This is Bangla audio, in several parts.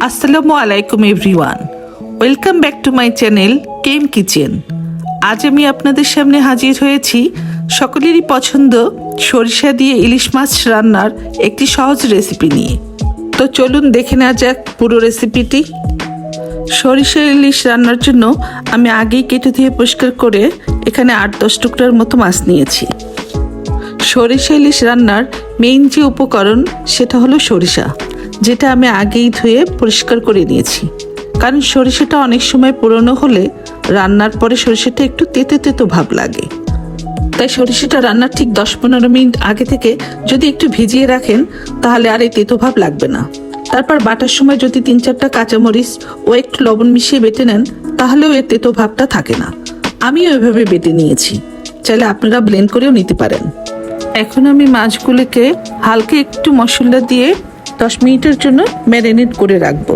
আসসালামু আলাইকুম everyone, welcome back to my channel came kitchen. আজ আমি আপনাদের সামনে হাজির হয়েছি সকলেরই পছন্দ সরিষা দিয়ে ইলিশ মাছ রান্নার একটি সহজ রেসিপি নিয়ে। তো চলুন দেখে নেওয়া যাক পুরো রেসিপিটি। সরিষা ইলিশ রান্নার জন্য আমি আগেই কেটে ধুয়ে পরিষ্কার করে এখানে 8-10 টুকরার মতো মাছ নিয়েছি। সরিষা ইলিশ রান্নার মেইন যে উপকরণ সেটা হলো সরিষা, যেটা আমি আগেই ধুয়ে পরিষ্কার করে নিয়েছি। কারণ সরিষাটা অনেক সময় পুরনো হলে রান্নার পরে সরিষাটা একটু তেতো তেতো ভাব লাগে। তাই সরিষাটা রান্নার ঠিক 10-15 মিনিট আগে থেকে যদি একটু ভিজিয়ে রাখেন তাহলে আর এই তেতো ভাব লাগবে না। তারপর বাটার সময় যদি 3-4টা কাঁচামরিচ ও একটু লবণ মিশিয়ে বেটে নেন তাহলেও এর তেতো ভাবটা থাকে না। আমি ওইভাবে বেটে নিয়েছি, চাইলে আপনারা ব্লেন্ড করেও নিতে পারেন। এখন আমি মাছগুলোকে হালকা একটু মশলা দিয়ে 10 মিনিটের জন্য ম্যারিনেট করে রাখবো,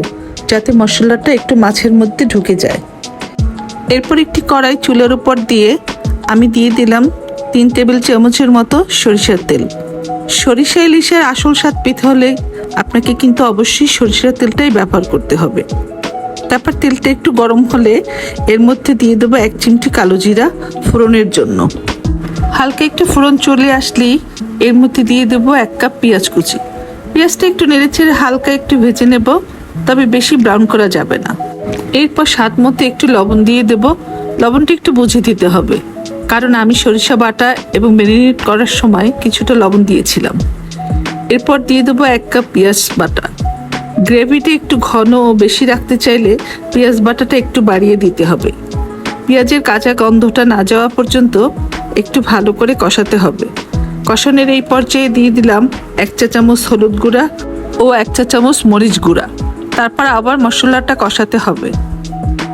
যাতে মশলাটা একটু মাছের মধ্যে ঢুকে যায়। এরপর একটি কড়াই চুলার উপর দিয়ে আমি দিয়ে দিলাম 3 টেবিল চামচের মতো সরিষার তেল। সরিষা ইলিশের আসল স্বাদ পেতে হলে আপনাকে কিন্তু অবশ্যই সরিষার তেলটাই ব্যবহার করতে হবে। তারপর তেলটা একটু গরম হলে এর মধ্যে দিয়ে দেবো 1 চিমটি কালো জিরা ফোড়নের জন্য। হালকা একটু ফোড়ন চলে আসলেই এর মধ্যে দিয়ে দেবো 1 কাপ পেঁয়াজ কুচি। পেঁয়াজটা একটু নেড়েচেড়ে হালকা একটু ভেজে নেব, তবে বেশি ব্রাউন করা যাবে না। এরপর স্বাদ মতো একটু লবণ দিয়ে দেব। লবণটা একটু বুঝে দিতে হবে, কারণ আমি সরিষা বাটা এবং ম্যারিনেট করার সময় কিছুটা লবণ দিয়েছিলাম। এরপর দিয়ে দেবো 1 কাপ পেঁয়াজ বাটা। গ্রেভিটা একটু ঘন ও বেশি রাখতে চাইলে পেঁয়াজ বাটাটা একটু বাড়িয়ে দিতে হবে। পেঁয়াজের কাঁচা গন্ধটা না যাওয়া পর্যন্ত একটু ভালো করে কষাতে হবে। কষানোর এই পর্যায়ে দিয়ে দিলাম 1 চা চামচ হলুদ গুঁড়া ও 1 চা চামচ মরিচ গুঁড়া। তারপর আবার মশলাটা কষাতে হবে।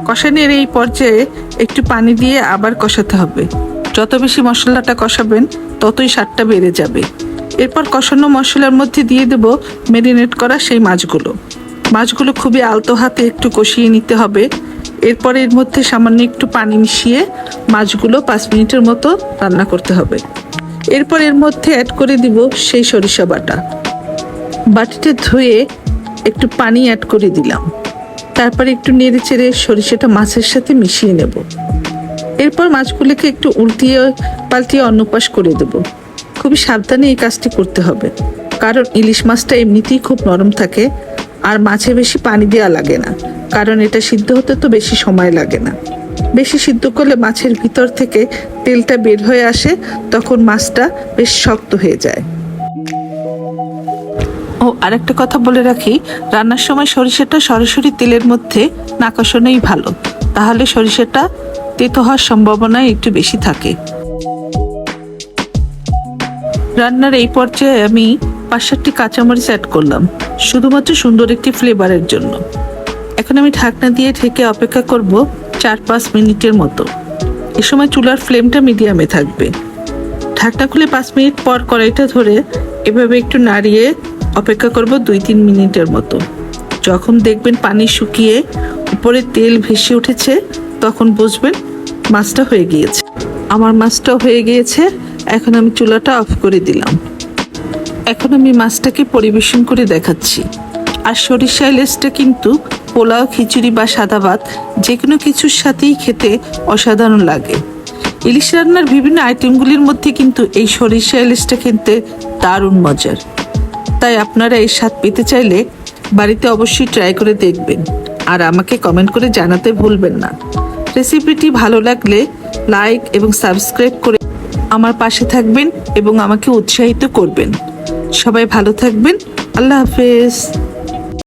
কষানোর এই পর্যায়ে একটু পানি দিয়ে আবার কষাতে হবে। যত বেশি মশলাটা কষাবেন ততই স্বাদটা বেড়ে যাবে। এরপর কষানো মশলার মধ্যে দিয়ে দেব ম্যারিনেট করা সেই মাছগুলো খুবই আলতো হাতে একটু কষিয়ে নিতে হবে। এরপর এর মধ্যে সামান্য একটু পানি মিশিয়ে মাছগুলো 5 মিনিটের মতো রান্না করতে হবে। এরপর এর মধ্যে অ্যাড করে দিব সেই সরিষা বাটিতে ধুয়ে একটু পানি অ্যাড করে দিলাম। তারপর একটু নেড়ে চেড়ে সরিষাটা মাছের সাথে মিশিয়ে নেব। এরপর মাছগুলোকে একটু উল্টিয়ে পাল্টিয়ে অন্য পাশ করে দেব। খুবই সাবধানে এই কাজটি করতে হবে, কারণ ইলিশ মাছটা এমনিতেই খুব নরম থাকে আর মাছে বেশি পানি দেওয়া লাগে না, কারণ এটা সিদ্ধ হতে তো বেশি সময় লাগে না। বেশি সিদ্ধ করলে মাছের ভিতর থেকে তেলটা বের হয়ে আসে, তখন মাছটা বেশ শক্ত হয়ে যায়। ও আরেকটা কথা বলে রাখি, রান্নার সময় সরিষাটা সরাসরি তেলের মধ্যে না কষানোই ভালো, তাহলে সরিষাটা তেতো হওয়ার সম্ভাবনা একটু বেশি থাকে। রান্নার এই পর্যায়ে আমি 5-7টি কাঁচামরিচ অ্যাড করলাম, শুধুমাত্র সুন্দর একটি ফ্লেভারের জন্য। এখন আমি ঢাকনা দিয়ে ঢেকে অপেক্ষা করব 4-5 মিনিটের মতো। এ সময় চুলার ফ্লেমটা মিডিয়ামে থাকবে। ঢাকনা খুলে 5 মিনিট পর কড়াইটা ধরে এভাবে একটু নাড়িয়ে অপেক্ষা করব 2-3 মিনিটের মতো। যখন দেখবেন পানি শুকিয়ে উপরে তেল ভেসে উঠেছে তখন বুঝবেন মাছটা হয়ে গিয়েছে। আমার মাছটাও হয়ে গিয়েছে। এখন আমি চুলাটা অফ করে দিলাম। এখন আমি মাছটাকে পরিবেশন করে দেখাচ্ছি। আর সরিষা ইলিশটা কিন্তু পোলাও, খিচুড়ি বা সাদা ভাত যে কোনো কিছুর সাথেই খেতে অসাধারণ লাগে। ইলিশ রান্নার বিভিন্ন আইটেমগুলির মধ্যে কিন্তু এই সরিষা ইলিশটা খেতে দারুণ মজার। তাই আপনারা এই স্বাদ পেতে চাইলে বাড়িতে অবশ্যই ট্রাই করে দেখবেন আর আমাকে কমেন্ট করে জানাতে ভুলবেন না। রেসিপিটি ভালো লাগলে লাইক এবং সাবস্ক্রাইব করে আমার পাশে থাকবেন এবং আমাকে উৎসাহিত করবেন। সবাই ভালো থাকবেন। আল্লাহ হাফেজ।